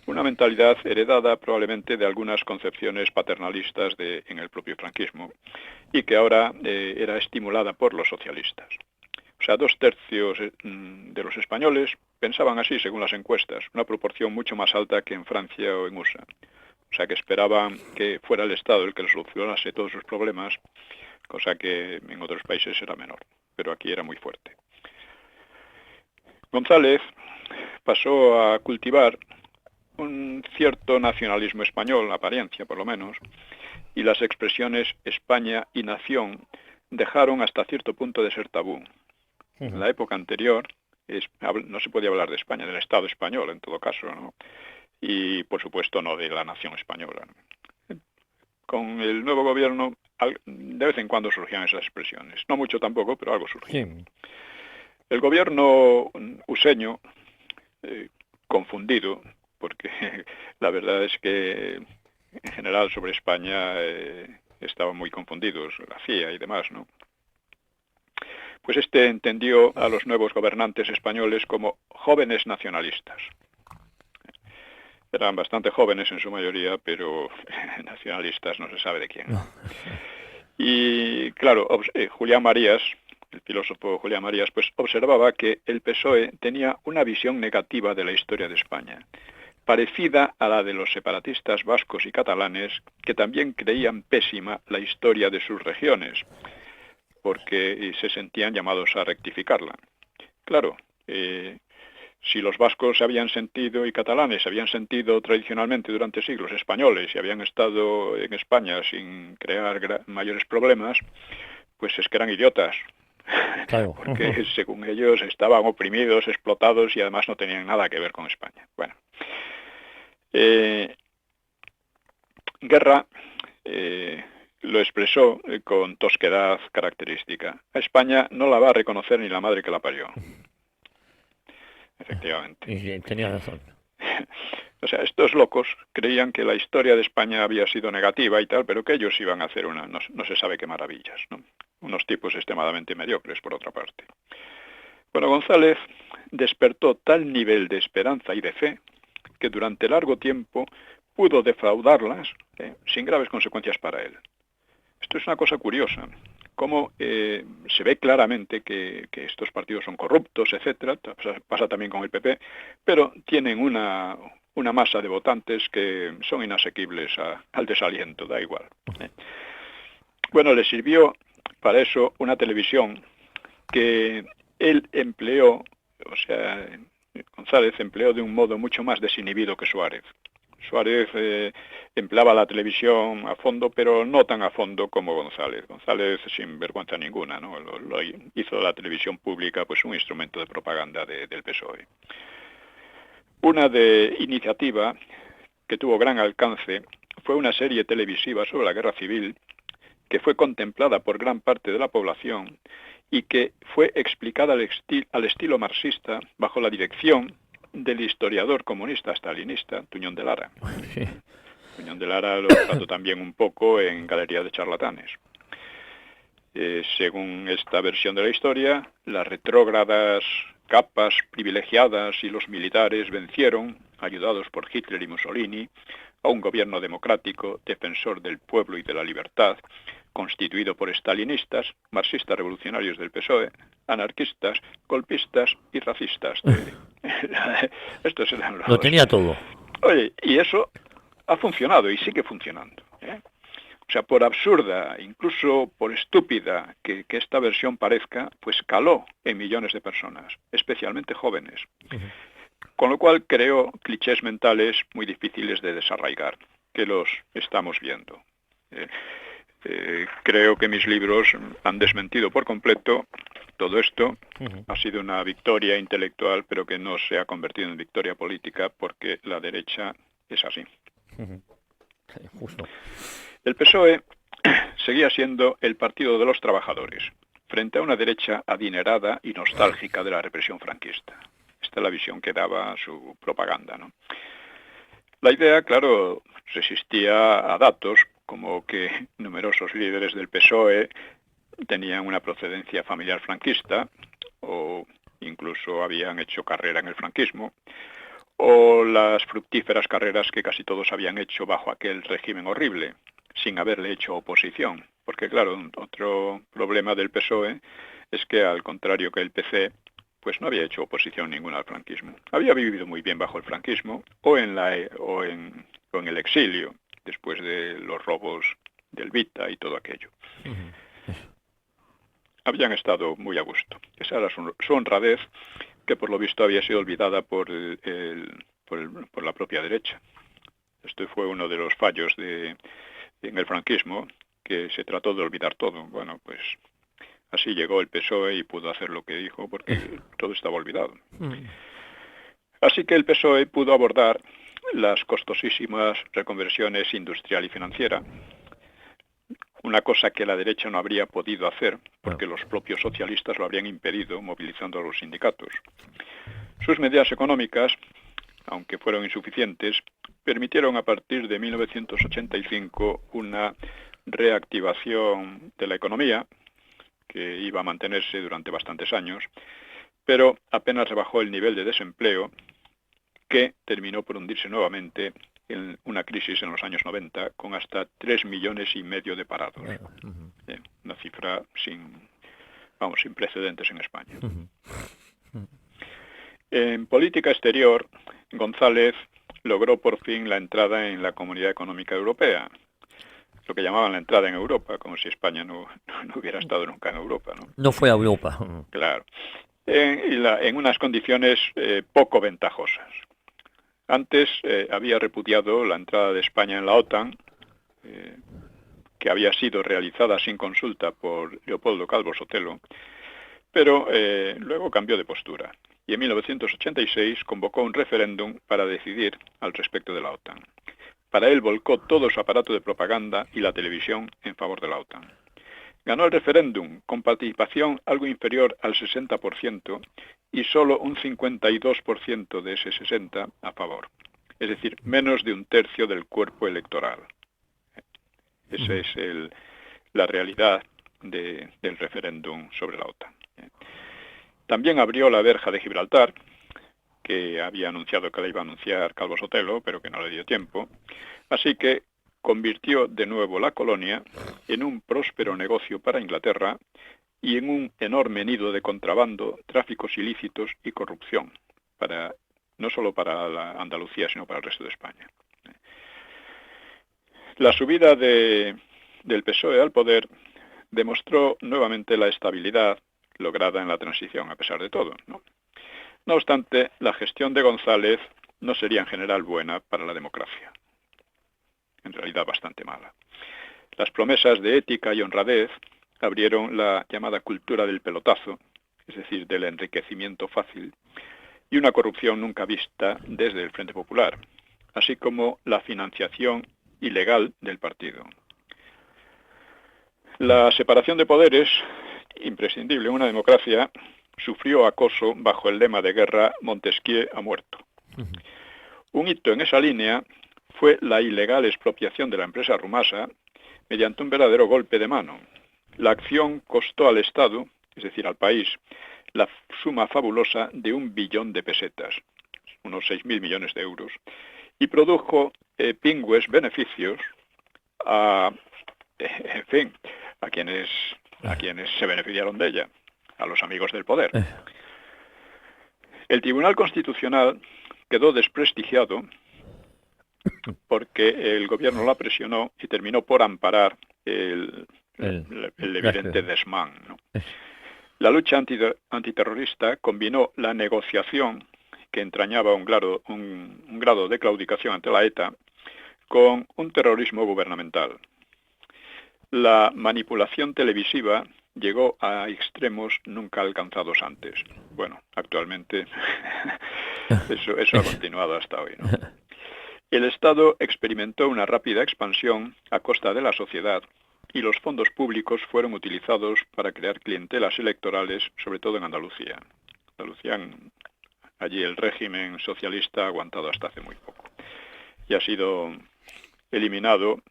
una mentalidad heredada probablemente de algunas concepciones paternalistas en el propio franquismo y que ahora era estimulada por los socialistas. O sea, 2/3 de los españoles pensaban así según las encuestas, una proporción mucho más alta que en Francia o en USA. O sea, que esperaban que fuera el Estado el que les solucionase todos sus problemas, cosa que en otros países era menor, pero aquí era muy fuerte. González pasó a cultivar un cierto nacionalismo español, apariencia por lo menos, y las expresiones España y nación dejaron hasta cierto punto de ser tabú. En la época anterior no se podía hablar de España, del Estado español en todo caso, ¿no? Y por supuesto no de la nación española, ¿no? Con el nuevo gobierno de vez en cuando surgían esas expresiones, no mucho tampoco, pero algo surgía. Sí. El gobierno useño, confundido, porque la verdad es que en general sobre España estaban muy confundidos, la CIA y demás, ¿no? Pues entendió a los nuevos gobernantes españoles como jóvenes nacionalistas. Eran bastante jóvenes en su mayoría, pero nacionalistas no se sabe de quién. No. Y claro, Julián Marías, el filósofo Julián Marías, pues observaba que el PSOE tenía una visión negativa de la historia de España, parecida a la de los separatistas vascos y catalanes, que también creían pésima la historia de sus regiones, porque se sentían llamados a rectificarla. Claro, si los vascos se habían sentido y catalanes se habían sentido tradicionalmente durante siglos españoles y habían estado en España sin crear mayores problemas, pues es que eran idiotas. Claro. Porque según ellos estaban oprimidos, explotados y además no tenían nada que ver con España. Bueno, Guerra lo expresó con tosquedad característica. A España no la va a reconocer ni la madre que la parió. Efectivamente. Y tenía razón. O sea, estos locos creían que la historia de España había sido negativa y tal, pero que ellos iban a hacer no se sabe qué maravillas, ¿no? Unos tipos extremadamente mediocres, por otra parte. Bueno, González despertó tal nivel de esperanza y de fe que durante largo tiempo pudo defraudarlas sin graves consecuencias para él. Esto es una cosa curiosa, cómo se ve claramente que estos partidos son corruptos, etcétera, pasa también con el PP, pero tienen una masa de votantes que son inasequibles al desaliento, da igual. Bueno, le sirvió para eso una televisión que él empleó, o sea, González empleó de un modo mucho más desinhibido que Suárez. Suárez empleaba la televisión a fondo, pero no tan a fondo como González. González sin vergüenza ninguna, ¿no? Lo hizo la televisión pública pues un instrumento de propaganda del PSOE. Una iniciativa que tuvo gran alcance fue una serie televisiva sobre la guerra civil que fue contemplada por gran parte de la población y que fue explicada al estilo marxista bajo la dirección del historiador comunista stalinista Tuñón de Lara. Sí. Tuñón de Lara lo trató también un poco en Galería de Charlatanes. Según esta versión de la historia, las retrógradas capas privilegiadas y los militares vencieron, ayudados por Hitler y Mussolini, a un gobierno democrático, defensor del pueblo y de la libertad, constituido por stalinistas, marxistas revolucionarios del PSOE, anarquistas, golpistas y racistas. Estos eran los... Lo tenía todo. Oye, y eso ha funcionado y sigue funcionando. O sea, por absurda, incluso por estúpida que esta versión parezca, pues caló en millones de personas, especialmente jóvenes. Uh-huh. Con lo cual creó clichés mentales muy difíciles de desarraigar, que los estamos viendo. Creo que mis libros han desmentido por completo todo esto. Uh-huh. Ha sido una victoria intelectual, pero que no se ha convertido en victoria política porque la derecha es así. Uh-huh. Sí, justo. El PSOE seguía siendo el partido de los trabajadores, frente a una derecha adinerada y nostálgica de la represión franquista. Esta es la visión que daba su propaganda, ¿no? La idea, claro, resistía a datos como que numerosos líderes del PSOE tenían una procedencia familiar franquista o incluso habían hecho carrera en el franquismo, o las fructíferas carreras que casi todos habían hecho bajo aquel régimen horrible, sin haberle hecho oposición. Porque, claro, otro problema del PSOE es que, al contrario que el PC, pues no había hecho oposición ninguna al franquismo. Había vivido muy bien bajo el franquismo o en el exilio, después de los robos del Vita y todo aquello. Uh-huh. habían estado muy a gusto. Esa era su honradez, que por lo visto había sido olvidada por la propia derecha. Este fue uno de los fallos en el franquismo, que se trató de olvidar todo. Bueno, pues así llegó el PSOE y pudo hacer lo que dijo porque todo estaba olvidado. Así que el PSOE pudo abordar las costosísimas reconversiones industrial y financiera, una cosa que la derecha no habría podido hacer porque los propios socialistas lo habrían impedido movilizando a los sindicatos. Sus medidas económicas, aunque fueron insuficientes, permitieron a partir de 1985 una reactivación de la economía que iba a mantenerse durante bastantes años, pero apenas rebajó el nivel de desempleo, que terminó por hundirse nuevamente en una crisis en los años 90 con hasta 3,5 millones de parados. Una cifra sin precedentes en España. En política exterior, González logró por fin la entrada en la Comunidad Económica Europea, lo que llamaban la entrada en Europa, como si España no hubiera estado nunca en Europa, ¿no? No fue a Europa. Claro. En unas condiciones poco ventajosas. Antes había repudiado la entrada de España en la OTAN, que había sido realizada sin consulta por Leopoldo Calvo Sotelo, pero luego cambió de postura y en 1986 convocó un referéndum para decidir al respecto de la OTAN. Para él volcó todo su aparato de propaganda y la televisión en favor de la OTAN. Ganó el referéndum con participación algo inferior al 60% y solo un 52% de ese 60% a favor. Es decir, menos de un tercio del cuerpo electoral. Esa es la realidad del referéndum sobre la OTAN. También abrió la verja de Gibraltar, que había anunciado que la iba a anunciar Calvo Sotelo, pero que no le dio tiempo. Así que convirtió de nuevo la colonia en un próspero negocio para Inglaterra y en un enorme nido de contrabando, tráficos ilícitos y corrupción, no solo para la Andalucía, sino para el resto de España. La subida del PSOE al poder demostró nuevamente la estabilidad lograda en la transición, a pesar de todo, ¿no? No obstante, la gestión de González no sería en general buena para la democracia. En realidad bastante mala. Las promesas de ética y honradez abrieron la llamada cultura del pelotazo, es decir, del enriquecimiento fácil, y una corrupción nunca vista desde el Frente Popular, así como la financiación ilegal del partido. La separación de poderes, imprescindible en una democracia, sufrió acoso bajo el lema de guerra Montesquieu ha muerto. Un hito en esa línea fue la ilegal expropiación de la empresa Rumasa mediante un verdadero golpe de mano. La acción costó al Estado, es decir, al país, la suma fabulosa de 1 billón de pesetas, unos 6.000 millones de euros, y produjo pingües beneficios a quienes se beneficiaron de ella, a los amigos del poder. El Tribunal Constitucional quedó desprestigiado porque el gobierno la presionó y terminó por amparar el evidente desmán, ¿no? La lucha antiterrorista combinó la negociación, que entrañaba un grado de claudicación ante la ETA, con un terrorismo gubernamental. La manipulación televisiva llegó a extremos nunca alcanzados antes. Bueno, actualmente eso ha continuado hasta hoy, ¿no? El Estado experimentó una rápida expansión a costa de la sociedad y los fondos públicos fueron utilizados para crear clientelas electorales, sobre todo en Andalucía. Allí el régimen socialista ha aguantado hasta hace muy poco y ha sido eliminado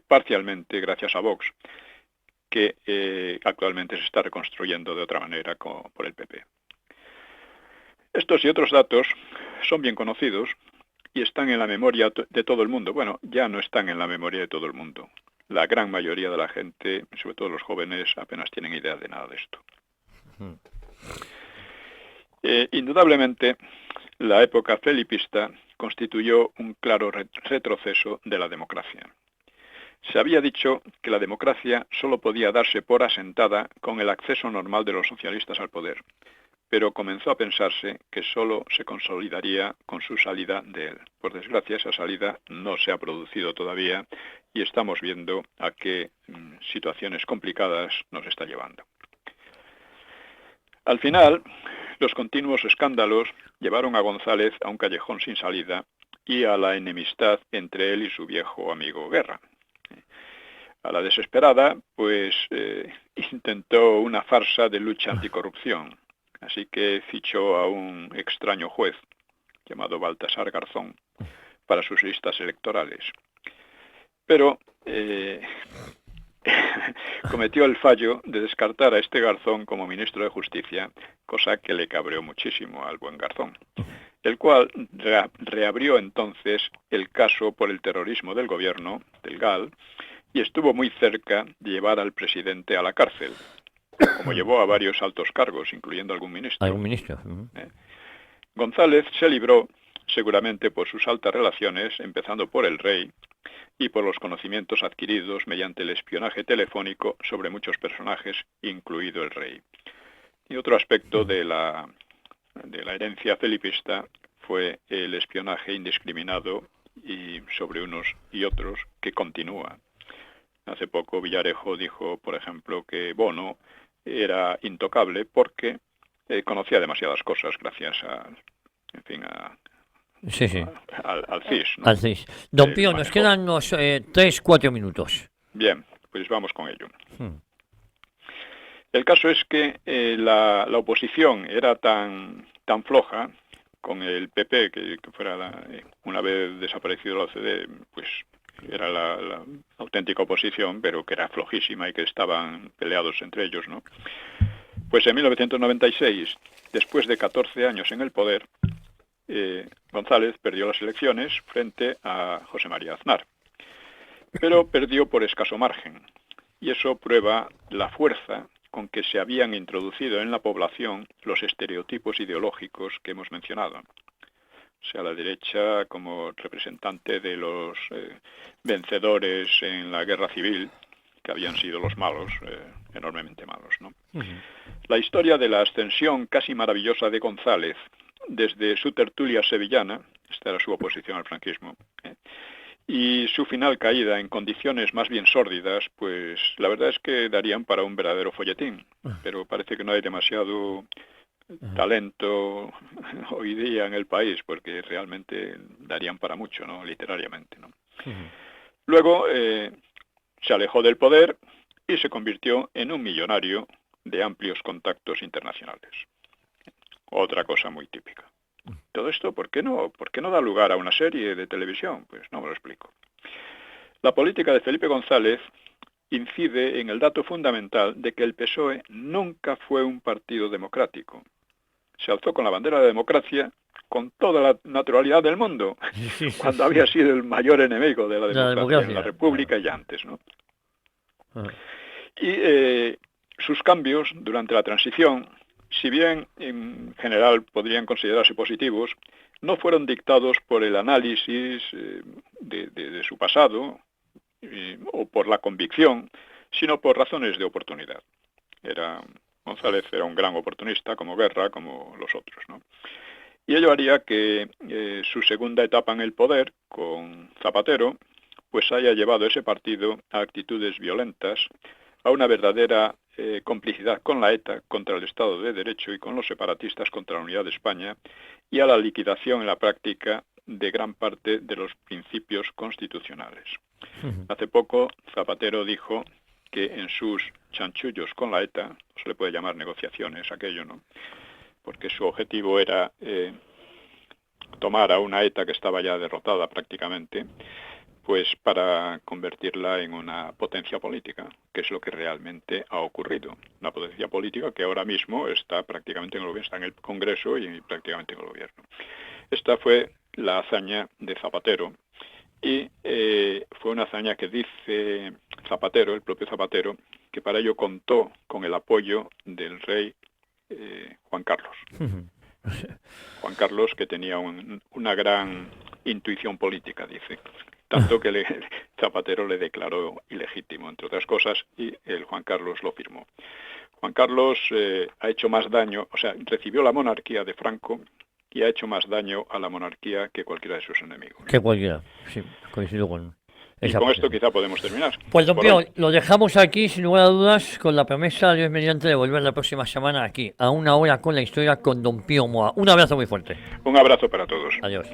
parcialmente gracias a Vox, que actualmente se está reconstruyendo de otra manera por el PP. Estos y otros datos son bien conocidos y están en la memoria de todo el mundo. Bueno, ya no están en la memoria de todo el mundo. La gran mayoría de la gente, sobre todo los jóvenes, apenas tienen idea de nada de esto. Indudablemente, la época felipista constituyó un claro retroceso de la democracia. Se había dicho que la democracia solo podía darse por asentada con el acceso normal de los socialistas al poder, pero comenzó a pensarse que solo se consolidaría con su salida de él. Por desgracia, esa salida no se ha producido todavía y estamos viendo a qué situaciones complicadas nos está llevando. Al final, los continuos escándalos llevaron a González a un callejón sin salida y a la enemistad entre él y su viejo amigo Guerra. A la desesperada, pues intentó una farsa de lucha anticorrupción, así que fichó a un extraño juez llamado Baltasar Garzón para sus listas electorales. Pero cometió el fallo de descartar a este Garzón como ministro de Justicia, cosa que le cabreó muchísimo al buen Garzón, el cual reabrió entonces el caso por el terrorismo del gobierno, del GAL, y estuvo muy cerca de llevar al presidente a la cárcel, como llevó a varios altos cargos, incluyendo algún ministro. ¿Algún ministro? González se libró, seguramente por sus altas relaciones, empezando por el rey, y por los conocimientos adquiridos mediante el espionaje telefónico sobre muchos personajes, incluido el rey. Y otro aspecto de la herencia felipista fue el espionaje indiscriminado y sobre unos y otros que continúa. Hace poco Villarejo dijo, por ejemplo, que Bono era intocable porque conocía demasiadas cosas gracias al CIS, ¿no? Al CIS. Don Pío, nos quedan unos 3-4 minutos. Bien, pues vamos con ello. El caso es que la oposición era tan floja con el PP, que fuera una vez desaparecido la OCDE, pues era la auténtica oposición, pero que era flojísima y que estaban peleados entre ellos, ¿no? Pues en 1996, después de 14 años en el poder, González perdió las elecciones frente a José María Aznar, pero perdió por escaso margen, y eso prueba la fuerza con que se habían introducido en la población los estereotipos ideológicos que hemos mencionado. O sea, la derecha como representante de los vencedores en la guerra civil, que habían sido los malos, enormemente malos, ¿no? La historia de la ascensión casi maravillosa de González, desde su tertulia sevillana, esta era su oposición al franquismo, y su final caída en condiciones más bien sórdidas, pues la verdad es que darían para un verdadero folletín, pero parece que no hay demasiado talento hoy día en el país, porque realmente darían para mucho, ¿no? Literariamente, ¿no? Luego se alejó del poder y se convirtió en un millonario de amplios contactos internacionales. Otra cosa muy típica. Todo esto, ¿por qué no da lugar a una serie de televisión? Pues no me lo explico. La política de Felipe González incide en el dato fundamental de que el PSOE nunca fue un partido democrático. Se alzó con la bandera de democracia con toda la naturalidad del mundo, cuando había sido el mayor enemigo de la democracia en la República y antes, ¿no? Y sus cambios durante la transición, si bien en general podrían considerarse positivos, no fueron dictados por el análisis de su pasado o por la convicción, sino por razones de oportunidad. González era un gran oportunista, como Guerra, como los otros, ¿no? Y ello haría que su segunda etapa en el poder, con Zapatero, pues haya llevado ese partido a actitudes violentas, a una verdadera complicidad con la ETA contra el Estado de Derecho y con los separatistas contra la unidad de España, y a la liquidación en la práctica de gran parte de los principios constitucionales. Hace poco Zapatero dijo que en sus chanchullos con la ETA, no se le puede llamar negociaciones aquello, ¿no? Porque su objetivo era tomar a una ETA que estaba ya derrotada prácticamente, pues para convertirla en una potencia política, que es lo que realmente ha ocurrido. Una potencia política que ahora mismo está prácticamente en el gobierno, está en el Congreso y prácticamente en el gobierno. Esta fue la hazaña de Zapatero, y fue una hazaña que dice Zapatero, el propio Zapatero, que para ello contó con el apoyo del rey Juan Carlos. Juan Carlos, que tenía una gran intuición política, dice, tanto que Zapatero le declaró ilegítimo, entre otras cosas, y el Juan Carlos lo firmó. Juan Carlos ha hecho más daño, o sea, recibió la monarquía de Franco y ha hecho más daño a la monarquía que cualquiera de sus enemigos. Que cualquiera, sí, coincido con Y esa con posición. esto quizá podemos terminar. Pues don Por Pío, hoy. lo dejamos aquí sin lugar a dudas con la promesa, Dios mediante, de volver la próxima semana aquí, a una hora con la historia con don Pío Moa. Un abrazo muy fuerte. Un abrazo para todos. Adiós.